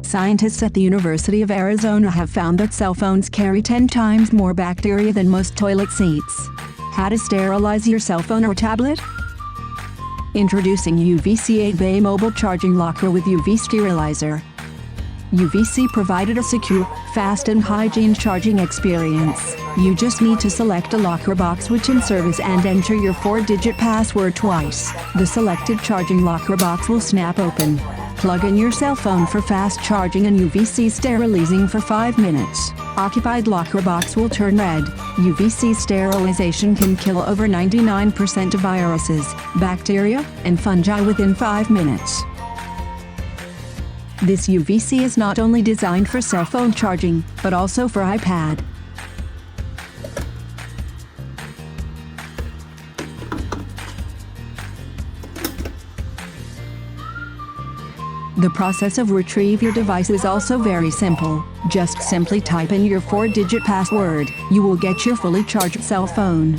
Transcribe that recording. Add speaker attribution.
Speaker 1: Scientists at the University of Arizona have found that cell phones carry 10 times more bacteria than most toilet seats. How to sterilize your cell phone or tablet? Introducing UVC 8-bay mobile charging locker with UV Sterilizer. UVC provided a secure, fast and hygiene charging experience. You just need to select a locker box which in service and enter your 4-digit password twice. The selected charging locker box will snap open. Plug in your cell phone for fast charging and UVC sterilizing for 5 minutes. Occupied locker box will turn red. UVC sterilization can kill over 99% of viruses, bacteria, and fungi within 5 minutes. This UVC is not only designed for cell phone charging, but also for iPad. The process of retrieve your device is also very simple. Just simply type in your 4-digit password. You will get your fully charged cell phone.